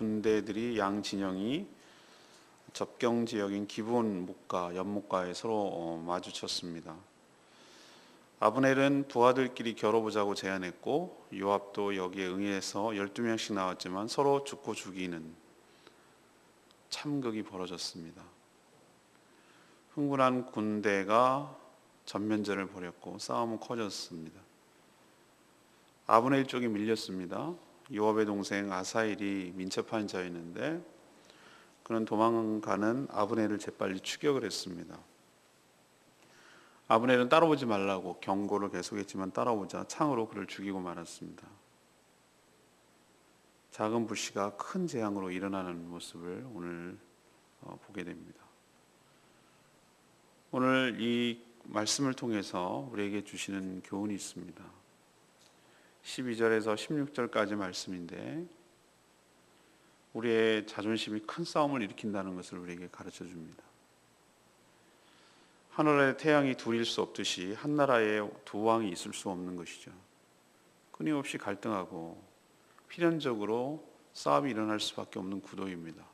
군대들이 양 진영이 접경 지역인 기브온 목가, 연목가에 서로 마주쳤습니다. 아브넬은 부하들끼리 겨뤄보자고 제안했고 요압도 여기에 응해서 12명씩 나왔지만 서로 죽고 죽이는 참극이 벌어졌습니다. 흥분한 군대가 전면전을 벌였고 싸움은 커졌습니다. 아브넬 쪽이 밀렸습니다. 요압의 동생 아사일이 민첩한 자였는데 그는 도망가는 아브넬을 재빨리 추격을 했습니다. 아브넬은 따라오지 말라고 경고를 계속했지만 따라오자 창으로 그를 죽이고 말았습니다. 작은 불씨가 큰 재앙으로 일어나는 모습을 오늘 보게 됩니다. 오늘 이 말씀을 통해서 우리에게 주시는 교훈이 있습니다. 12절에서 16절까지 말씀인데 우리의 자존심이 큰 싸움을 일으킨다는 것을 우리에게 가르쳐 줍니다. 하늘의 태양이 둘일 수 없듯이 한 나라에 두 왕이 있을 수 없는 것이죠. 끊임없이 갈등하고 필연적으로 싸움이 일어날 수밖에 없는 구도입니다.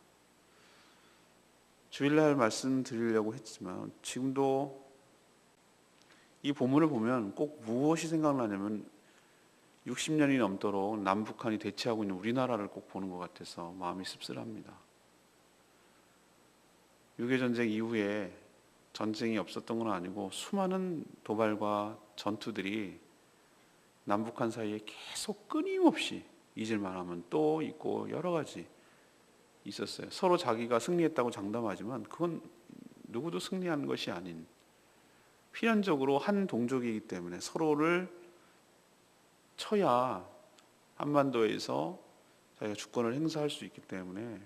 주일날 말씀드리려고 했지만 지금도 이 본문을 보면 꼭 무엇이 생각나냐면 60년이 넘도록 남북한이 대치하고 있는 우리나라를 꼭 보는 것 같아서 마음이 씁쓸합니다. 6.25 전쟁 이후에 전쟁이 없었던 건 아니고 수많은 도발과 전투들이 남북한 사이에 계속 끊임없이 잊을만 하면 또 있고 여러 가지 있었어요. 서로 자기가 승리했다고 장담하지만 그건 누구도 승리한 것이 아닌 필연적으로 한 동족이기 때문에 서로를 쳐야 한반도에서 자기가 주권을 행사할 수 있기 때문에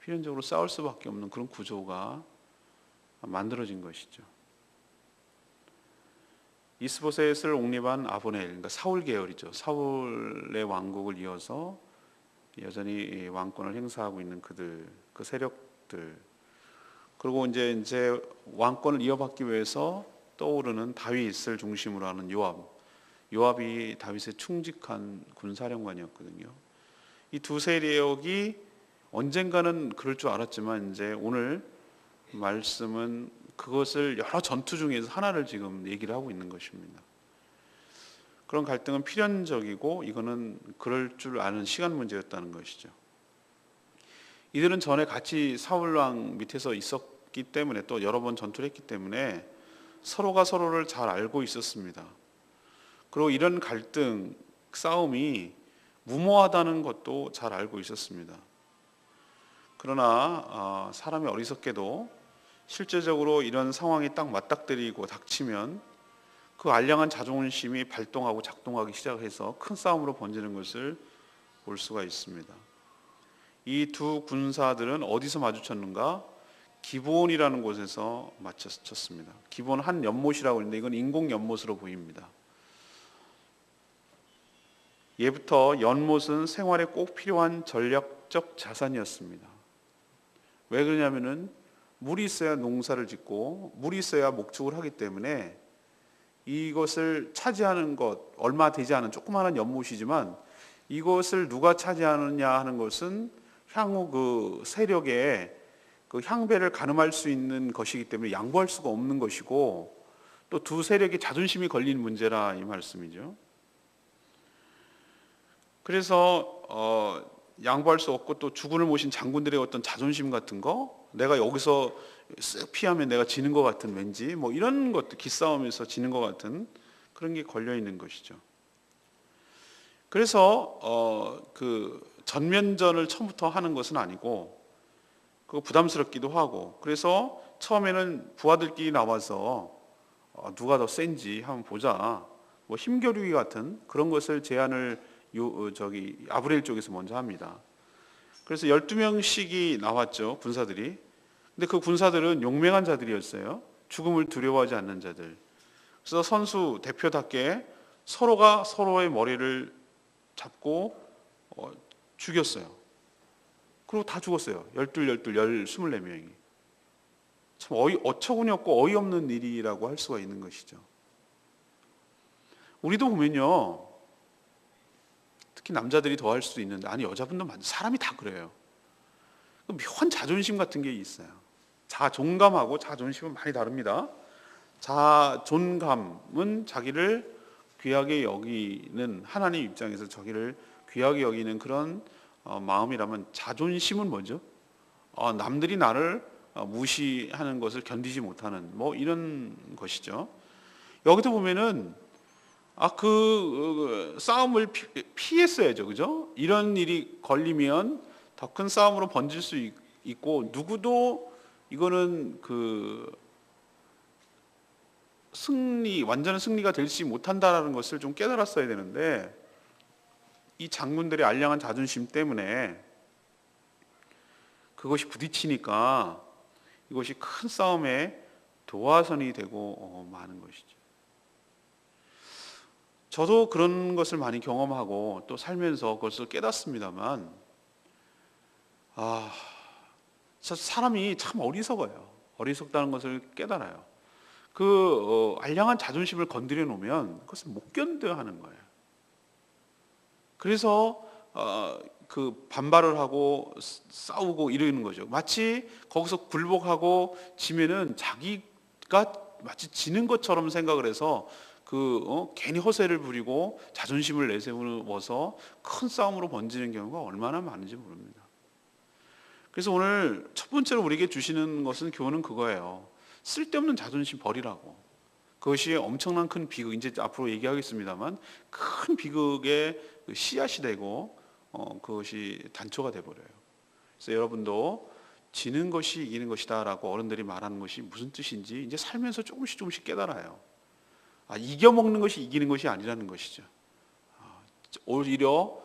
필연적으로 싸울 수밖에 없는 그런 구조가 만들어진 것이죠. 이스보셋을 옹립한 아브넬, 그러니까 사울 계열이죠. 사울의 왕국을 이어서 여전히 왕권을 행사하고 있는 그들, 그 세력들. 그리고 이제 왕권을 이어받기 위해서 떠오르는 다윗을 중심으로 하는 요압. 요압이 다윗의 충직한 군사령관이었거든요. 이 두 세력이 언젠가는 그럴 줄 알았지만 이제 오늘 말씀은 그것을 여러 전투 중에서 하나를 지금 얘기를 하고 있는 것입니다. 그런 갈등은 필연적이고 이거는 그럴 줄 아는 시간 문제였다는 것이죠. 이들은 전에 같이 사울왕 밑에서 있었기 때문에 또 여러 번 전투를 했기 때문에 서로가 서로를 잘 알고 있었습니다. 그리고 이런 갈등, 싸움이 무모하다는 것도 잘 알고 있었습니다. 그러나 사람이 어리석게도 실제적으로 이런 상황이 딱 맞닥뜨리고 닥치면 그 알량한 자존심이 발동하고 작동하기 시작해서 큰 싸움으로 번지는 것을 볼 수가 있습니다. 이 두 군사들은 어디서 마주쳤는가? 기브온이라는 곳에서 마주쳤습니다. 기브온 한 연못이라고 하는데 이건 인공 연못으로 보입니다. 예부터 연못은 생활에 꼭 필요한 전략적 자산이었습니다. 왜 그러냐면은 물이 있어야 농사를 짓고 물이 있어야 목축을 하기 때문에 이것을 차지하는 것, 얼마 되지 않은 조그마한 연못이지만 이것을 누가 차지하느냐 하는 것은 향후 그 세력의 그 향배를 가늠할 수 있는 것이기 때문에 양보할 수가 없는 것이고 또 두 세력의 자존심이 걸린 문제라 이 말씀이죠. 그래서 양보할 수 없고 또 주군을 모신 장군들의 어떤 자존심 같은 거, 내가 여기서 쓱 피하면 내가 지는 것 같은 왠지 뭐 이런 것도 기싸움에서 지는 것 같은 그런 게 걸려 있는 것이죠. 그래서 그 전면전을 처음부터 하는 것은 아니고 그거 부담스럽기도 하고 그래서 처음에는 부하들끼리 나와서 누가 더 센지 한번 보자 뭐 힘겨루기 같은 그런 것을 제안을 아브넬 쪽에서 먼저 합니다. 그래서 12명씩이 나왔죠, 군사들이. 근데 그 군사들은 용맹한 자들이었어요. 죽음을 두려워하지 않는 자들. 그래서 선수 대표답게 서로가 서로의 머리를 잡고 죽였어요. 그리고 다 죽었어요. 24명이. 참 어처구니 없고 어이없는 일이라고 할 수가 있는 것이죠. 우리도 보면요, 특히 남자들이 더 할 수도 있는데, 아니 여자분도 사람이 다 그래요. 묘한 자존심 같은 게 있어요. 자존감하고 자존심은 많이 다릅니다. 자존감은 자기를 귀하게 여기는, 하나님 입장에서 자기를 귀하게 여기는 그런 마음이라면, 자존심은 뭐죠? 남들이 나를 무시하는 것을 견디지 못하는 뭐 이런 것이죠. 여기도 보면은 그 싸움을 피했어야죠, 그죠? 이런 일이 걸리면 더 큰 싸움으로 번질 수 있고, 누구도 이거는 완전한 승리가 되지 못한다라는 것을 좀 깨달았어야 되는데, 이 장군들의 알량한 자존심 때문에 그것이 부딪히니까 이것이 큰 싸움의 도화선이 되고 마는 것이죠. 저도 그런 것을 많이 경험하고 또 살면서 그것을 깨닫습니다만, 사람이 참 어리석어요. 어리석다는 것을 깨달아요. 알량한 자존심을 건드려 놓으면 그것을 못 견뎌 하는 거예요. 그래서 반발을 하고 싸우고 이러는 거죠. 마치 거기서 굴복하고 지면은 자기가 마치 지는 것처럼 생각을 해서 괜히 허세를 부리고 자존심을 내세우어서 큰 싸움으로 번지는 경우가 얼마나 많은지 모릅니다. 그래서 오늘 첫 번째로 우리에게 주시는 것은, 교훈은 그거예요. 쓸데없는 자존심 버리라고. 그것이 엄청난 큰 비극, 이제 앞으로 얘기하겠습니다만 큰 비극의 씨앗이 되고 그것이 단초가 돼버려요. 그래서 여러분도 지는 것이 이기는 것이다 라고 어른들이 말하는 것이 무슨 뜻인지 이제 살면서 조금씩 깨달아요. 이겨먹는 것이 이기는 것이 아니라는 것이죠. 오히려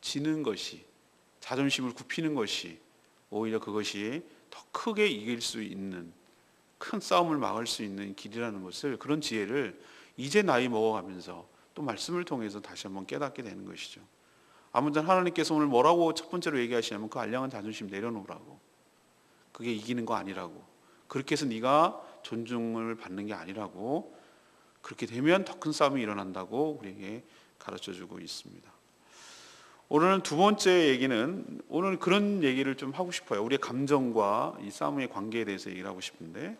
지는 것이, 자존심을 굽히는 것이, 오히려 그것이 더 크게 이길 수 있는, 큰 싸움을 막을 수 있는 길이라는 것을, 그런 지혜를 이제 나이 먹어가면서 또 말씀을 통해서 다시 한번 깨닫게 되는 것이죠. 아무튼 하나님께서 오늘 뭐라고 첫 번째로 얘기하시냐면, 그 알량한 자존심 내려놓으라고. 그게 이기는 거 아니라고. 그렇게 해서 네가 존중을 받는 게 아니라고. 그렇게 되면 더 큰 싸움이 일어난다고 우리에게 가르쳐주고 있습니다. 오늘 두 번째 얘기는, 오늘 그런 얘기를 좀 하고 싶어요. 우리의 감정과 이 싸움의 관계에 대해서 얘기를 하고 싶은데,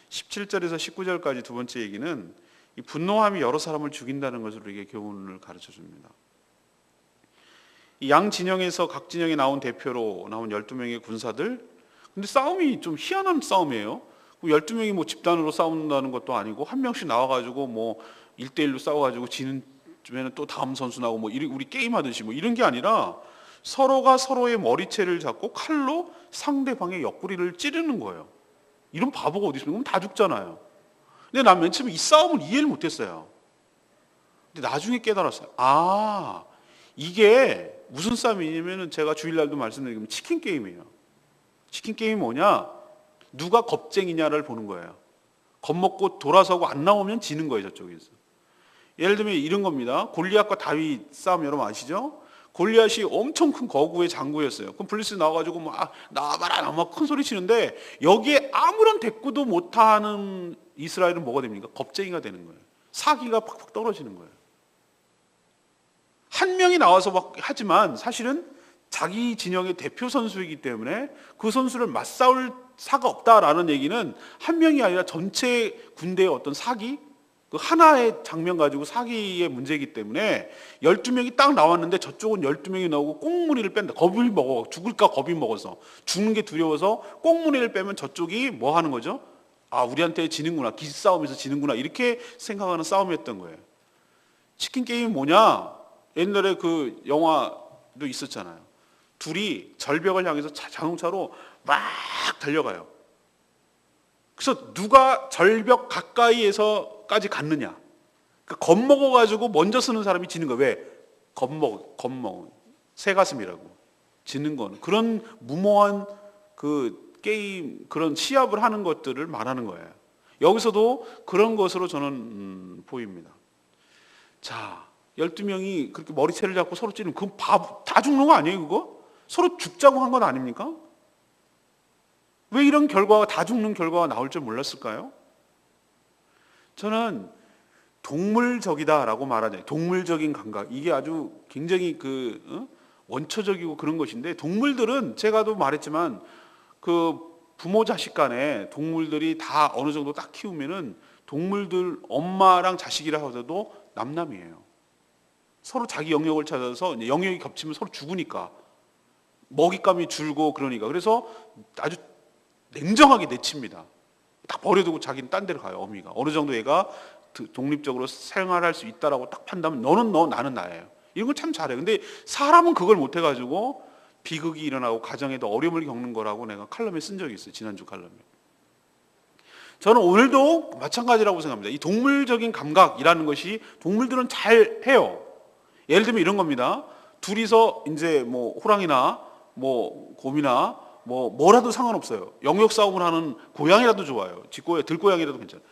17절에서 19절까지 두 번째 얘기는 이 분노함이 여러 사람을 죽인다는 것을 우리에게 교훈을 가르쳐 줍니다. 이 양 진영에서 각 진영에 나온 대표로 나온 12명의 군사들, 근데 싸움이 좀 희한한 싸움이에요. 12명이 뭐 집단으로 싸운다는 것도 아니고, 한 명씩 나와가지고 뭐 1대1로 싸워가지고 지는 주면은 또 다음 선수 나오고 뭐 우리 게임 하듯이 뭐 이런 게 아니라, 서로가 서로의 머리채를 잡고 칼로 상대방의 옆구리를 찌르는 거예요. 이런 바보가 어디 있습니까? 그럼 다 죽잖아요. 근데 난 맨 처음에 이 싸움을 이해를 못했어요. 근데 나중에 깨달았어요. 이게 무슨 싸움이냐면은, 제가 주일날도 말씀드리면 치킨 게임이에요. 치킨 게임이 뭐냐? 누가 겁쟁이냐를 보는 거예요. 겁먹고 돌아서고 안 나오면 지는 거예요, 저쪽에서. 예를 들면 이런 겁니다. 골리앗과 다윗 싸움 여러분 아시죠? 골리앗이 엄청 큰 거구의 장구였어요. 그럼 블리스 나와가지고 막 나와봐라 막 큰 소리 치는데, 여기에 아무런 대꾸도 못하는 이스라엘은 뭐가 됩니까? 겁쟁이가 되는 거예요. 사기가 팍팍 떨어지는 거예요. 한 명이 나와서 막 하지만 사실은 자기 진영의 대표 선수이기 때문에 그 선수를 맞싸울 사가 없다라는 얘기는, 한 명이 아니라 전체 군대의 어떤 사기, 그 하나의 장면 가지고 사기의 문제이기 때문에 12명이 딱 나왔는데 저쪽은 12명이 나오고 꽁무니를 뺀다. 겁을 먹어. 죽을까 겁이 먹어서. 죽는 게 두려워서 꽁무니를 빼면 저쪽이 뭐 하는 거죠? 우리한테 지는구나. 기싸움에서 지는구나. 이렇게 생각하는 싸움이었던 거예요. 치킨 게임이 뭐냐? 옛날에 그 영화도 있었잖아요. 둘이 절벽을 향해서 자동차로 막 달려가요. 그래서 누가 절벽 가까이에서까지 갔느냐. 그러니까 겁먹어가지고 먼저 쓰는 사람이 지는 거예요. 왜? 겁먹어. 새가슴이라고. 지는 건. 그런 무모한 그 게임, 그런 시합을 하는 것들을 말하는 거예요. 여기서도 그런 것으로 저는 보입니다. 자, 12명이 그렇게 머리채를 잡고 서로 찌르면, 그건 다 죽는 거 아니에요, 그거? 서로 죽자고 한 건 아닙니까? 왜 이런 결과가, 다 죽는 결과가 나올 줄 몰랐을까요? 저는 동물적이다라고 말하잖아요. 동물적인 감각. 이게 아주 굉장히 원초적이고 그런 것인데, 동물들은 제가 도 말했지만 그 부모 자식 간에 동물들이 다 어느 정도 딱 키우면은 동물들 엄마랑 자식이라 하더라도 남남이에요. 서로 자기 영역을 찾아서 영역이 겹치면 서로 죽으니까, 먹잇감이 줄고 그러니까. 그래서 아주 냉정하게 내칩니다. 딱 버려두고 자기는 딴 데로 가요. 어미가 어느 정도 얘가 독립적으로 생활할 수 있다라고 딱 판단하면 너는 너, 나는 나예요. 이런 걸 참 잘해요. 근데 사람은 그걸 못 해가지고 비극이 일어나고 가정에도 어려움을 겪는 거라고 내가 칼럼에 쓴 적이 있어요. 지난주 칼럼에. 저는 오늘도 마찬가지라고 생각합니다. 이 동물적인 감각이라는 것이 동물들은 잘 해요. 예를 들면 이런 겁니다. 둘이서 이제 뭐 호랑이나 뭐 곰이나 뭐라도 상관없어요. 영역 싸움을 하는 고양이라도 좋아요. 들고양이라도 괜찮아요.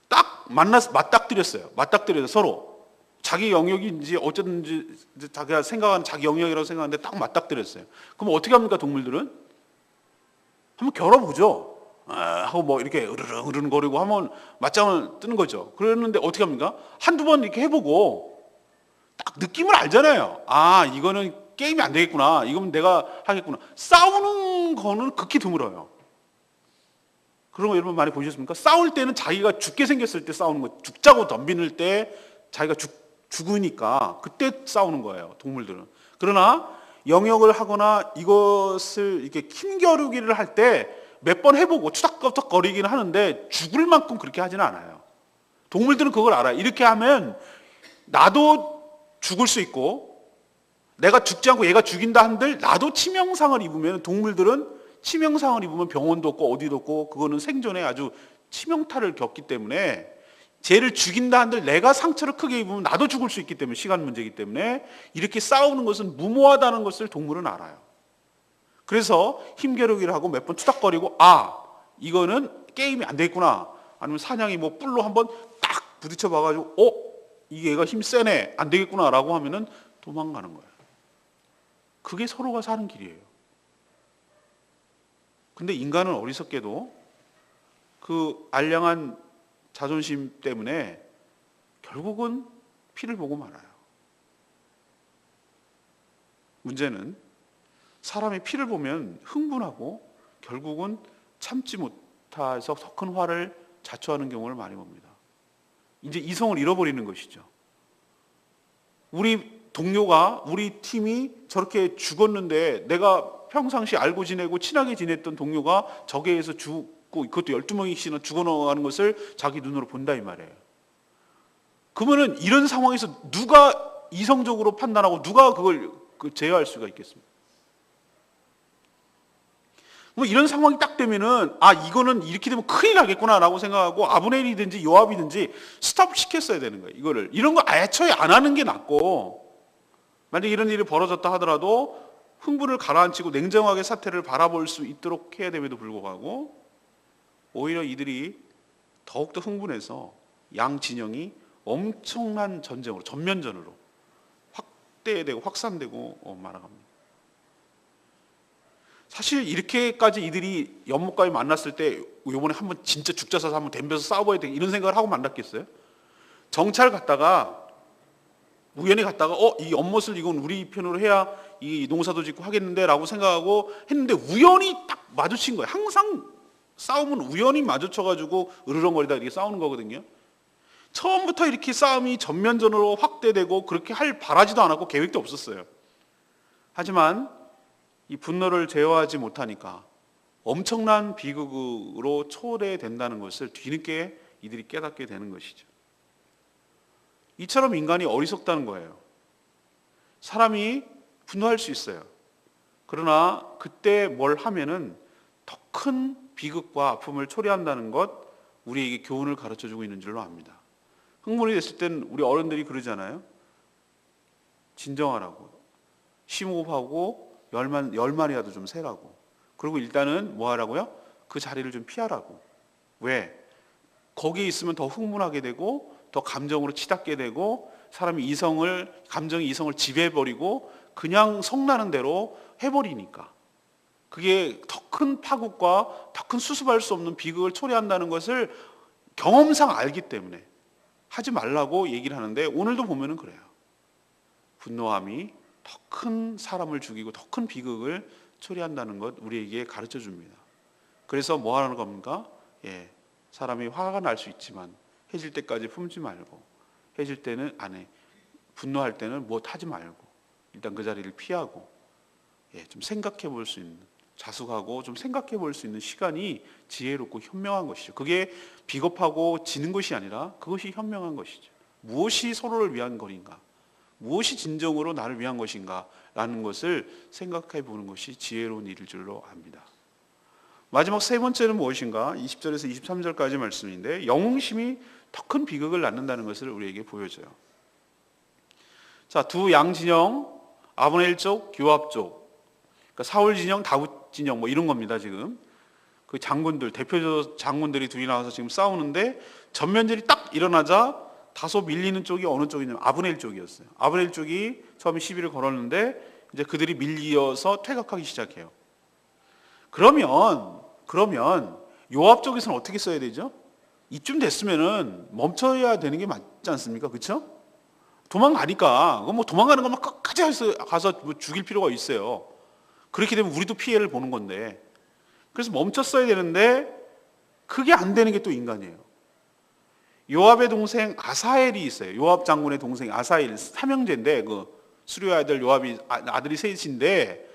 딱 맞닥뜨렸어요. 맞닥뜨려서 서로 자기 영역인지 어쨌든지 자기가 생각하는 자기 영역이라고 생각하는데 딱 맞닥뜨렸어요. 그럼 어떻게 합니까? 동물들은 한번 겨뤄보죠. 하고 뭐 이렇게 으르릉 거리고 하면 맞짱을 뜨는 거죠. 그랬는데 어떻게 합니까? 한두 번 이렇게 해보고 딱 느낌을 알잖아요. 아, 이거는 게임이 안 되겠구나. 이건 내가 하겠구나. 싸우는 거는 극히 드물어요. 그런 거 여러분 많이 보셨습니까? 싸울 때는 자기가 죽게 생겼을 때 싸우는 거, 죽자고 덤비는 때 자기가 죽으니까 그때 싸우는 거예요, 동물들은. 그러나 영역을 하거나 이것을 이렇게 힘겨루기를 할 때 몇 번 해보고 추닥거덕 거리기는 하는데 죽을 만큼 그렇게 하지는 않아요. 동물들은 그걸 알아요. 이렇게 하면 나도 죽을 수 있고, 내가 죽지 않고 얘가 죽인다 한들 나도 치명상을 입으면, 동물들은 치명상을 입으면 병원도 없고 어디도 없고 그거는 생존에 아주 치명타를 겪기 때문에, 쟤를 죽인다 한들 내가 상처를 크게 입으면 나도 죽을 수 있기 때문에, 시간 문제이기 때문에 이렇게 싸우는 것은 무모하다는 것을 동물은 알아요. 그래서 힘겨루기를 하고 몇 번 투닥거리고, 아, 이거는 게임이 안 되겠구나. 아니면 사냥이 뭐 뿔로 한번 딱 부딪혀 봐가지고 이게 얘가 힘 세네, 안 되겠구나 라고 하면은 도망가는 거예요. 그게 서로가 사는 길이에요. 근데 인간은 어리석게도 그 알량한 자존심 때문에 결국은 피를 보고 말아요. 문제는 사람이 피를 보면 흥분하고 결국은 참지 못해서 더 큰 화를 자초하는 경우를 많이 봅니다. 이제 이성을 잃어버리는 것이죠. 우리 동료가, 우리 팀이 저렇게 죽었는데 내가 평상시 알고 지내고 친하게 지냈던 동료가 저기에 의해서 죽고, 그것도 12명이나 죽어나가는 것을 자기 눈으로 본다 이 말이에요. 그러면은 이런 상황에서 누가 이성적으로 판단하고 누가 그걸 제어할 수가 있겠습니까? 이런 상황이 딱 되면은, 아, 이거는 이렇게 되면 큰일 나겠구나라고 생각하고 아브넬이든지 요압이든지 스톱 시켰어야 되는 거예요. 이런 거 애초에 안 하는 게 낫고, 만약 이런 일이 벌어졌다 하더라도 흥분을 가라앉히고 냉정하게 사태를 바라볼 수 있도록 해야 됨에도 불구하고, 오히려 이들이 더욱더 흥분해서 양 진영이 엄청난 전쟁으로, 전면전으로 확대되고 확산되고 말아갑니다. 사실 이렇게까지 이들이 연못가에 만났을 때 이번에 한번 진짜 죽자 사서 한번 덤벼서 싸워야 돼, 이런 생각을 하고 만났겠어요? 정찰 갔다가 우연히 갔다가 이 연못을 이건 우리 편으로 해야 이 농사도 짓고 하겠는데 라고 생각하고 했는데 우연히 딱 마주친 거예요. 항상 싸움은 우연히 마주쳐가지고 으르렁거리다 이렇게 싸우는 거거든요. 처음부터 이렇게 싸움이 전면전으로 확대되고 그렇게 바라지도 않았고 계획도 없었어요. 하지만 이 분노를 제어하지 못하니까 엄청난 비극으로 초래된다는 것을 뒤늦게 이들이 깨닫게 되는 것이죠. 이처럼 인간이 어리석다는 거예요. 사람이 분노할 수 있어요. 그러나 그때 뭘 하면은 더 큰 비극과 아픔을 초래한다는 것, 우리에게 교훈을 가르쳐주고 있는 줄로 압니다. 흥분이 됐을 땐 우리 어른들이 그러잖아요. 진정하라고, 심호흡하고 열만이라도 좀 세라고. 그리고 일단은 뭐 하라고요? 그 자리를 좀 피하라고. 왜? 거기에 있으면 더 흥분하게 되고 더 감정으로 치닫게 되고 사람이 감정이 이성을 지배해버리고 그냥 성나는 대로 해버리니까. 그게 더 큰 파국과 더 큰 수습할 수 없는 비극을 초래한다는 것을 경험상 알기 때문에 하지 말라고 얘기를 하는데 오늘도 보면은 그래요. 분노함이 더 큰 사람을 죽이고 더 큰 비극을 초래한다는 것 우리에게 가르쳐 줍니다. 그래서 뭐 하는 겁니까? 사람이 화가 날 수 있지만 해질 때까지 품지 말고, 해질 때는 안 해. 분노할 때는 뭐 하지 말고 일단 그 자리를 피하고 좀 생각해 볼 수 있는, 자숙하고 좀 생각해 볼 수 있는 시간이 지혜롭고 현명한 것이죠. 그게 비겁하고 지는 것이 아니라 그것이 현명한 것이죠. 무엇이 서로를 위한 거인가? 무엇이 진정으로 나를 위한 것인가? 라는 것을 생각해 보는 것이 지혜로운 일일 줄로 압니다. 마지막 세 번째는 무엇인가? 20절에서 23절까지 말씀인데 영웅심이 더 큰 비극을 낳는다는 것을 우리에게 보여줘요. 자, 두 양진영, 아브넬 쪽, 요압 쪽, 그러니까 사울 진영, 다윗 진영 뭐 이런 겁니다. 지금 그 장군들, 대표적 장군들이 둘이 나와서 지금 싸우는데 전면전이 딱 일어나자 다소 밀리는 쪽이 어느 쪽이냐면 아브넬 쪽이었어요. 아브넬 쪽이 처음에 시비를 걸었는데 이제 그들이 밀려서 퇴각하기 시작해요. 그러면 요압 쪽에서는 어떻게 써야 되죠? 이쯤 됐으면은 멈춰야 되는 게 맞지 않습니까? 그렇죠? 도망가니까 뭐 도망가는 것만 끝까지 가서 뭐 죽일 필요가 있어요. 그렇게 되면 우리도 피해를 보는 건데, 그래서 멈췄어야 되는데 그게 안 되는 게 또 인간이에요. 요압의 동생 아사엘이 있어요. 요압 장군의 동생 아사엘, 삼형제인데 그 수르의 아들 요압이 아들이 셋인데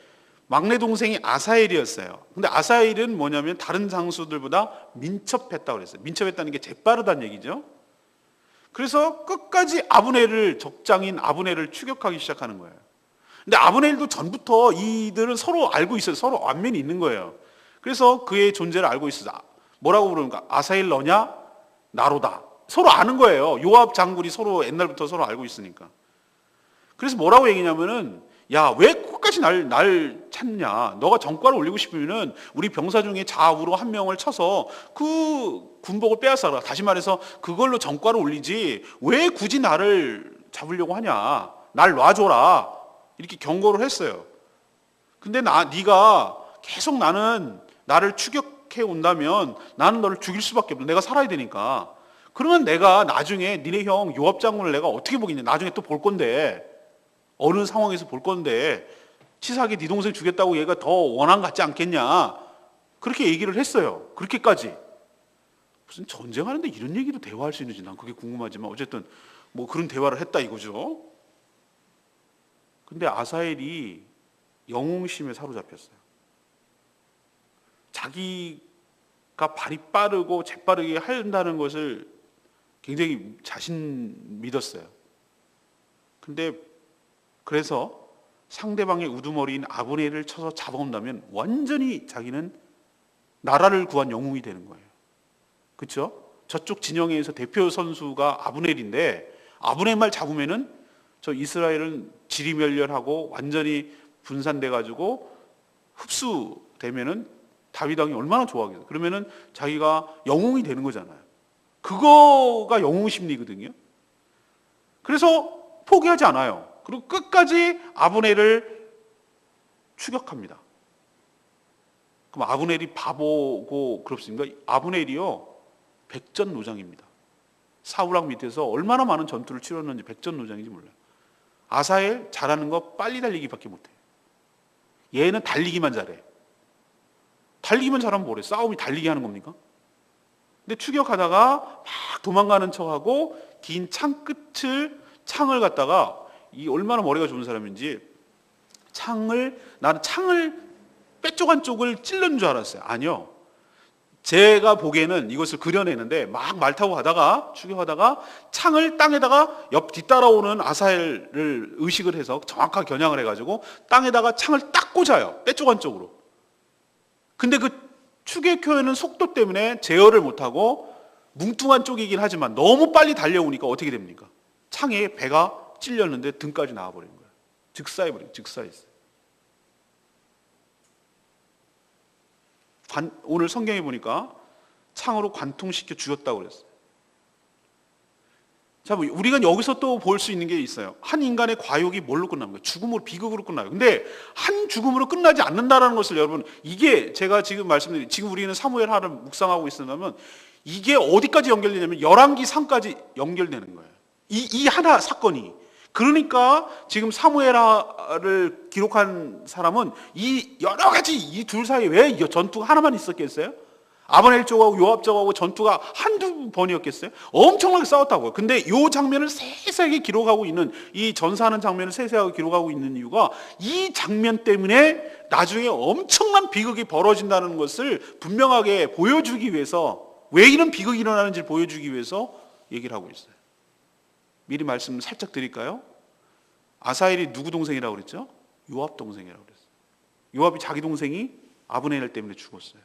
막내 동생이 아사엘이었어요. 근데 아사엘은 뭐냐면 다른 장수들보다 민첩했다고 그랬어요. 민첩했다는 게 재빠르다는 얘기죠. 그래서 끝까지 적장인 아브넬을 추격하기 시작하는 거예요. 근데 아브넬도 전부터 이들은 서로 알고 있어요. 서로 안면이 있는 거예요. 그래서 그의 존재를 알고 있어요. 뭐라고 부르는가? 아사엘 너냐? 나로다. 서로 아는 거예요. 요압 장군이 서로 옛날부터 서로 알고 있으니까. 그래서 뭐라고 얘기냐면은 야, 왜 끝까지 날 찾냐? 너가 전과를 올리고 싶으면은 우리 병사 중에 좌우로 한 명을 쳐서 그 군복을 빼앗아라. 다시 말해서 그걸로 전과를 올리지 왜 굳이 나를 잡으려고 하냐? 날 놔줘라. 이렇게 경고를 했어요. 근데 네가 계속 나를 추격해 온다면 나는 너를 죽일 수밖에 없어. 내가 살아야 되니까. 그러면 내가 나중에 니네 형 요압 장군을 내가 어떻게 보겠냐? 나중에 또 볼 건데. 어느 상황에서 볼 건데 치사하게 네 동생 죽였다고 얘가 더 원한 같지 않겠냐? 그렇게 얘기를 했어요. 그렇게까지. 무슨 전쟁하는데 이런 얘기도 대화할 수 있는지 난 그게 궁금하지만 어쨌든 뭐 그런 대화를 했다 이거죠. 근데 아사엘이 영웅심에 사로잡혔어요. 자기가 발이 빠르고 재빠르게 한다는 것을 굉장히 자신 믿었어요. 근데 그래서 상대방의 우두머리인 아브넬을 쳐서 잡아온다면 완전히 자기는 나라를 구한 영웅이 되는 거예요. 그렇죠? 저쪽 진영에서 대표 선수가 아브넬인데 아브넬만 잡으면은 저 이스라엘은 지리멸렬하고 완전히 분산돼 가지고 흡수되면은 다윗 왕이 얼마나 좋아하겠어요. 그러면은 자기가 영웅이 되는 거잖아요. 그거가 영웅 심리거든요. 그래서 포기하지 않아요. 그리고 끝까지 아브넬을 추격합니다. 그럼 아브넬이 바보고 그렇습니까? 아브넬이요 백전노장입니다. 사울왕 밑에서 얼마나 많은 전투를 치렀는지 백전노장인지 몰라요. 아사엘 잘하는 거 빨리 달리기밖에 못해요. 얘는 달리기만 잘해. 달리기만 잘하면 뭐래? 싸움이 달리기 하는 겁니까? 근데 추격하다가 막 도망가는 척하고 긴 창을 갖다가 이 얼마나 머리가 좋은 사람인지 나는 창을 빼쪽한 쪽을 찔른 줄 알았어요. 아니요. 제가 보기에는 이것을 그려내는데 막 말 타고 가다가 추격하다가 창을 땅에다가 뒤따라오는 아사엘을 의식을 해서 정확하게 겨냥을 해가지고 땅에다가 창을 딱 꽂아요. 빼쪽한 쪽으로. 근데 그 추격효에는 속도 때문에 제어를 못하고 뭉뚱한 쪽이긴 하지만 너무 빨리 달려오니까 어떻게 됩니까? 창에 배가 찔렸는데 등까지 나와버린 거예요. 즉사했어요. 오늘 성경에 보니까 창으로 관통시켜 죽였다고 그랬어요. 자, 우리가 여기서 또 볼 수 있는 게 있어요. 한 인간의 과욕이 뭘로 끝나는 거예요? 죽음으로, 비극으로 끝나요. 근데 한 죽음으로 끝나지 않는다는 것을 여러분, 이게 제가 지금 말씀드린, 지금 우리는 사무엘 하를 묵상하고 있으면 이게 어디까지 연결되냐면 열왕기 상까지 연결되는 거예요. 이 하나 사건이. 그러니까 지금 사무엘하를 기록한 사람은 이 여러 가지 이 둘 사이에 왜 전투가 하나만 있었겠어요? 아브넬 쪽하고 요압 쪽하고 전투가 한두 번이었겠어요? 엄청나게 싸웠다고요. 근데 이 장면을 세세하게 기록하고 있는, 이 전사하는 장면을 세세하게 기록하고 있는 이유가 이 장면 때문에 나중에 엄청난 비극이 벌어진다는 것을 분명하게 보여주기 위해서, 왜 이런 비극이 일어나는지를 보여주기 위해서 얘기를 하고 있어요. 미리 말씀 살짝 드릴까요? 아사엘이 누구 동생이라고 그랬죠? 요압 동생이라고 그랬어요. 요압이 자기 동생이 아브넬 때문에 죽었어요.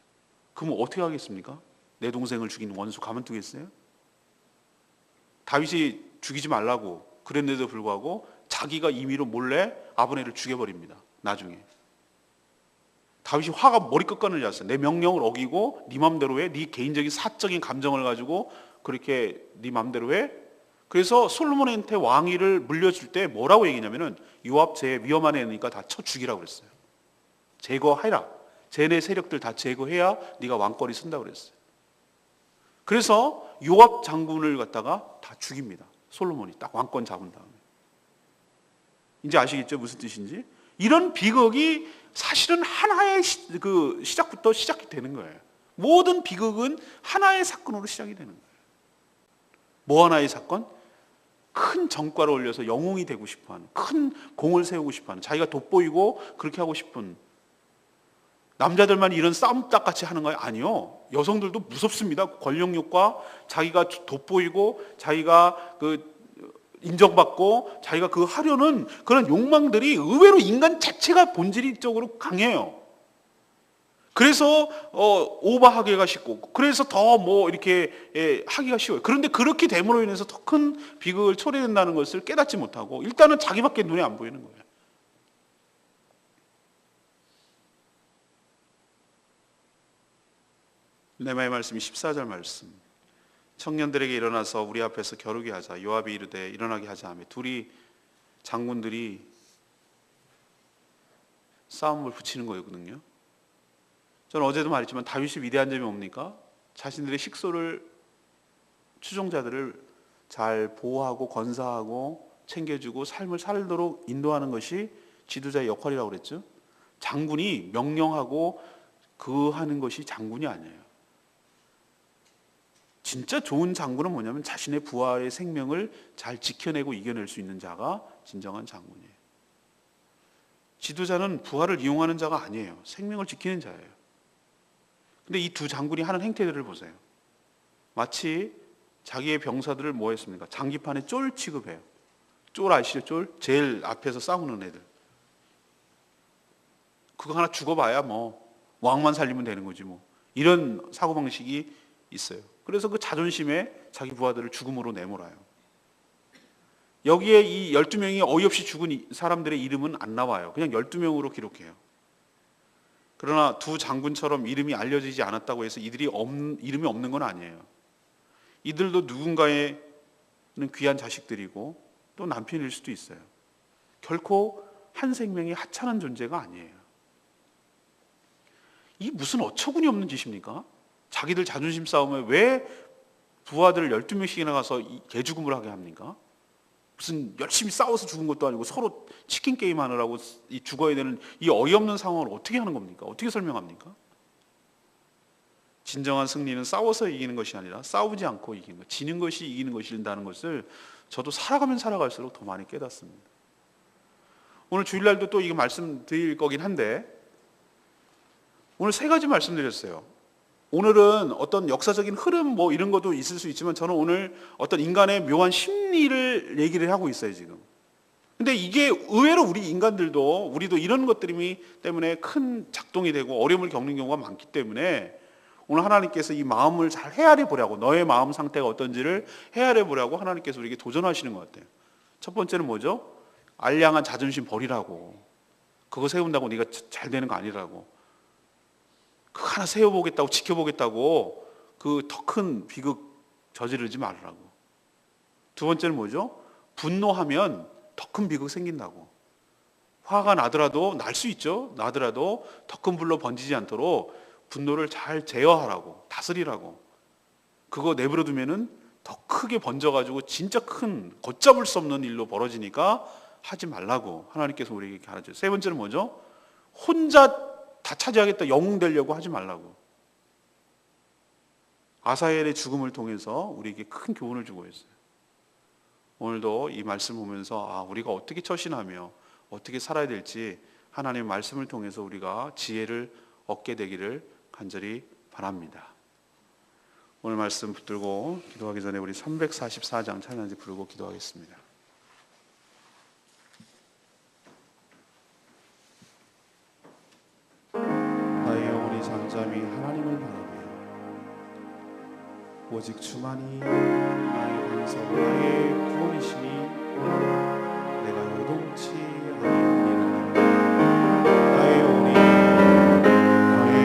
그럼 어떻게 하겠습니까? 내 동생을 죽인 원수 가만두겠어요? 다윗이 죽이지 말라고 그랬는데도 불구하고 자기가 임의로 몰래 아브넬을 죽여버립니다. 나중에 다윗이 화가 머리끝까지 났어요. 내 명령을 어기고 네 맘대로 해, 네 개인적인 사적인 감정을 가지고 그렇게 네 맘대로 해. 그래서 솔로몬한테 왕위를 물려줄 때 뭐라고 얘기냐면은 요압 쟤 위험한 애니까 다 쳐 죽이라고 그랬어요. 제거해라. 쟤네 세력들 다 제거해야 네가 왕권이 쓴다고 그랬어요. 그래서 요압 장군을 갖다가 다 죽입니다. 솔로몬이 딱 왕권 잡은 다음에. 이제 아시겠죠? 무슨 뜻인지? 이런 비극이 사실은 하나의 시작부터 시작이 되는 거예요. 모든 비극은 하나의 사건으로 시작이 되는 거예요. 뭐 하나의 사건? 큰 정과를 올려서 영웅이 되고 싶어하는, 큰 공을 세우고 싶어하는, 자기가 돋보이고 그렇게 하고 싶은, 남자들만 이런 싸움닭같이 하는 거예요? 아니요. 여성들도 무섭습니다. 권력욕과 자기가 돋보이고 자기가 인정받고 자기가 하려는 그런 욕망들이 의외로 인간 자체가 본질적으로 강해요. 그래서 오버하기가 쉽고, 그래서 더 이렇게 하기가 쉬워요. 그런데 그렇게 됨으로 인해서 더 큰 비극을 초래된다는 것을 깨닫지 못하고 일단은 자기밖에 눈에 안 보이는 거예요. 레마의 말씀이 14절 말씀. 청년들에게 일어나서 우리 앞에서 겨루게 하자. 요압이 이르되 일어나게 하자 하며 둘이 장군들이 싸움을 붙이는 거거든요. 저는 어제도 말했지만 다윗이 위대한 점이 뭡니까? 자신들의 식소를, 추종자들을 잘 보호하고 건사하고 챙겨주고 삶을 살도록 인도하는 것이 지도자의 역할이라고 그랬죠. 장군이 명령하고 하는 것이 장군이 아니에요. 진짜 좋은 장군은 뭐냐면 자신의 부하의 생명을 잘 지켜내고 이겨낼 수 있는 자가 진정한 장군이에요. 지도자는 부하를 이용하는 자가 아니에요. 생명을 지키는 자예요. 근데 이 두 장군이 하는 행태들을 보세요. 마치 자기의 병사들을 뭐 했습니까? 장기판에 쫄 취급해요. 쫄 아시죠? 쫄? 제일 앞에서 싸우는 애들. 그거 하나 죽어봐야 왕만 살리면 되는 거지 이런 사고방식이 있어요. 그래서 그 자존심에 자기 부하들을 죽음으로 내몰아요. 여기에 이 12명이 어이없이 죽은 사람들의 이름은 안 나와요. 그냥 12명으로 기록해요. 그러나 두 장군처럼 이름이 알려지지 않았다고 해서 이들이 이름이 없는 건 아니에요. 이들도 누군가에는 귀한 자식들이고 또 남편일 수도 있어요. 결코 한 생명이 하찮은 존재가 아니에요. 이 무슨 어처구니 없는 짓입니까? 자기들 자존심 싸움에 왜 부하들을 12명씩이나 가서 개죽음을 하게 합니까? 무슨 열심히 싸워서 죽은 것도 아니고 서로 치킨 게임 하느라고 죽어야 되는 이 어이없는 상황을 어떻게 하는 겁니까? 어떻게 설명합니까? 진정한 승리는 싸워서 이기는 것이 아니라 싸우지 않고 이기는 것, 지는 것이 이기는 것이라는 것을 저도 살아가면 살아갈수록 더 많이 깨닫습니다. 오늘 주일날도 또 이거 말씀드릴 거긴 한데 오늘 세 가지 말씀드렸어요. 오늘은 어떤 역사적인 흐름 이런 것도 있을 수 있지만 저는 오늘 어떤 인간의 묘한 심리를 얘기를 하고 있어요 지금. 근데 이게 의외로 우리 인간들도 우리도 이런 것들이 때문에 큰 작동이 되고 어려움을 겪는 경우가 많기 때문에 오늘 하나님께서 이 마음을 잘 헤아려 보라고, 너의 마음 상태가 어떤지를 헤아려 보라고 하나님께서 우리에게 도전하시는 것 같아요. 첫 번째는 뭐죠? 알량한 자존심 버리라고. 그거 세운다고 네가 잘 되는 거 아니라고. 그거 하나 세워보겠다고 지켜보겠다고 그 더 큰 비극 저지르지 말라고. 두 번째는 뭐죠? 분노하면 더 큰 비극 생긴다고. 화가 나더라도 날 수 있죠. 나더라도 더 큰 불로 번지지 않도록 분노를 잘 제어하라고, 다스리라고. 그거 내버려 두면은 더 크게 번져가지고 진짜 큰 걷잡을 수 없는 일로 벌어지니까 하지 말라고 하나님께서 우리에게 가르쳐요. 세 번째는 뭐죠? 혼자 다 차지하겠다, 영웅 되려고 하지 말라고. 아사엘의 죽음을 통해서 우리에게 큰 교훈을 주고 있어요. 오늘도 이 말씀 보면서 우리가 어떻게 처신하며 어떻게 살아야 될지 하나님의 말씀을 통해서 우리가 지혜를 얻게 되기를 간절히 바랍니다. 오늘 말씀 붙들고 기도하기 전에 우리 344장 찬양지 부르고 기도하겠습니다. 나의 영혼이 잠잠히 하나님을 바라며 오직 주만이 나의 반석 나의 구원이시니 내가 요동치 아니하리라. 나의 영혼이 잠잠히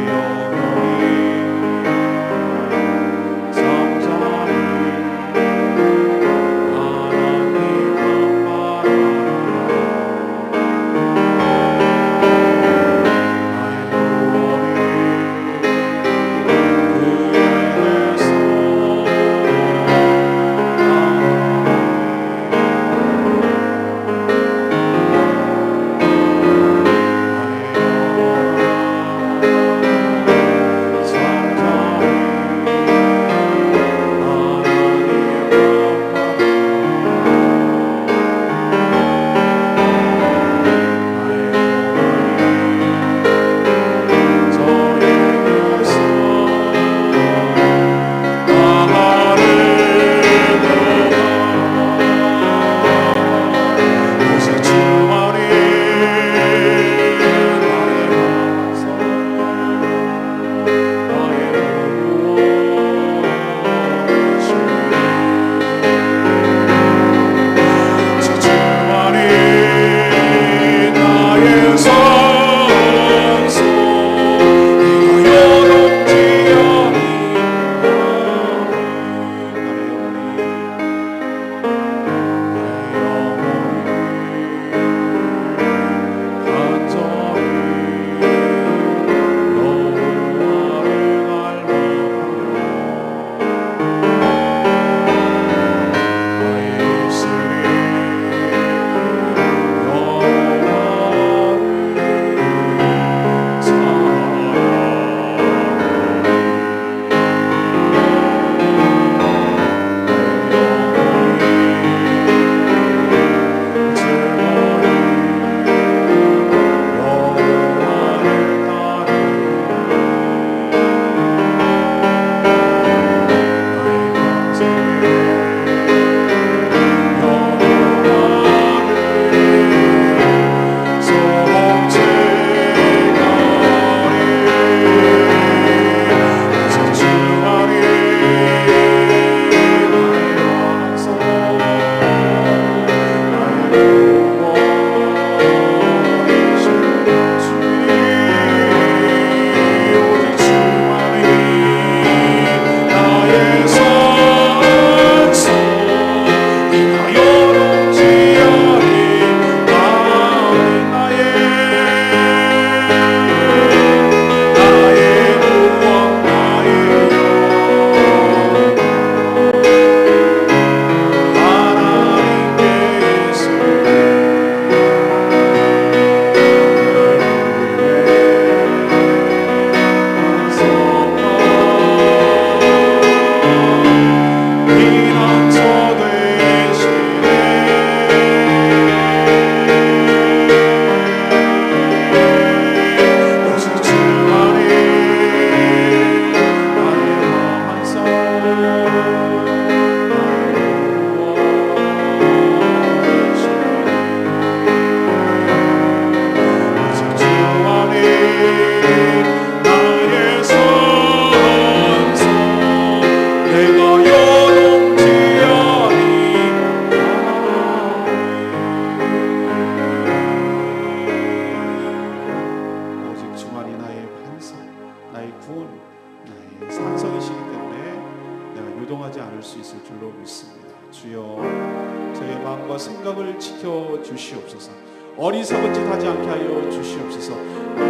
하나님만 생각을 지켜주시옵소서. 어리석은 짓 하지 않게 하여 주시옵소서.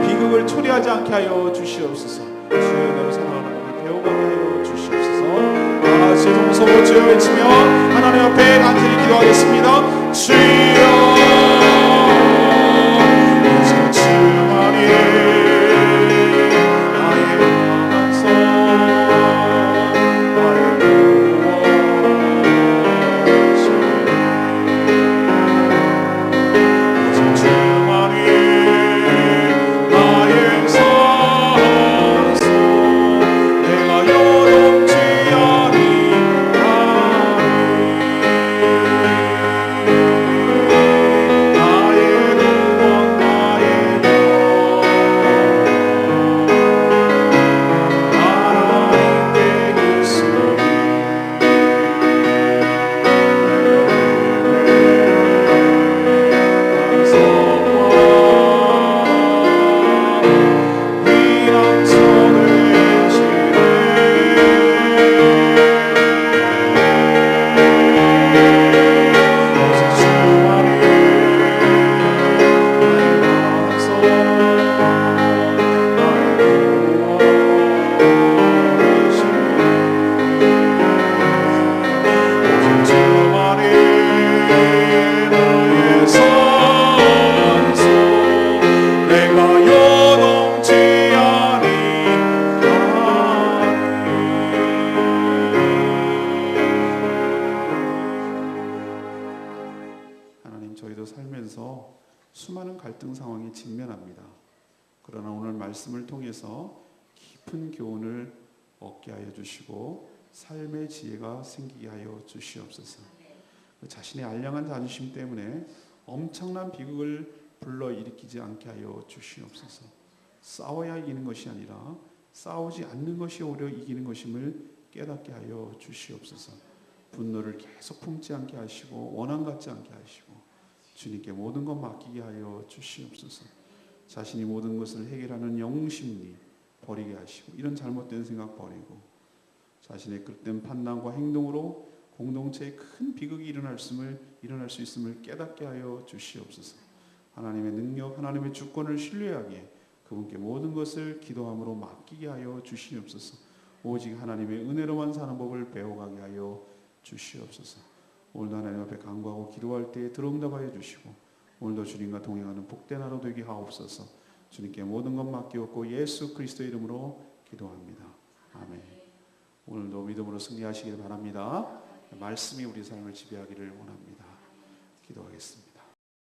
비극을 초래하지 않게 하여 주시옵소서. 주여, 내가 사랑하는 것을 배워가게 하여 주시옵소서. 세 동서로 주여 외치며 하나님 앞에 간절히 기도하겠습니다. 주여 주만이 나의 방소 나의 구원이시니 주만이 나의 산소 내가 요동치 저희도 살면서 수많은 갈등 상황에 직면합니다. 그러나 오늘 말씀을 통해서 깊은 교훈을 얻게 하여 주시고 삶의 지혜가 생기게 하여 주시옵소서. 자신의 알량한 자존심 때문에 엄청난 비극을 불러일으키지 않게 하여 주시옵소서. 싸워야 이기는 것이 아니라 싸우지 않는 것이 오히려 이기는 것임을 깨닫게 하여 주시옵소서. 분노를 계속 품지 않게 하시고 원한 갖지 않게 하시고 주님께 모든 것 맡기게 하여 주시옵소서. 자신이 모든 것을 해결하는 영웅심리 버리게 하시고 이런 잘못된 생각 버리고 자신의 그릇된 판단과 행동으로 공동체에 큰 비극이 일어날 수 있음을 깨닫게 하여 주시옵소서. 하나님의 능력, 하나님의 주권을 신뢰하기에 그분께 모든 것을 기도함으로 맡기게 하여 주시옵소서. 오직 하나님의 은혜로만 사는 법을 배워가게 하여 주시옵소서. 오늘도 하나님 앞에 간구하고 기도할 때에 들어응답하여 주시고 오늘도 주님과 동행하는 복된 하루 되게 하옵소서. 주님께 모든 것 맡기옵고 예수 그리스도의 이름으로 기도합니다. 아멘. 오늘도 믿음으로 승리하시길 바랍니다. 말씀이 우리 삶을 지배하기를 원합니다. 기도하겠습니다.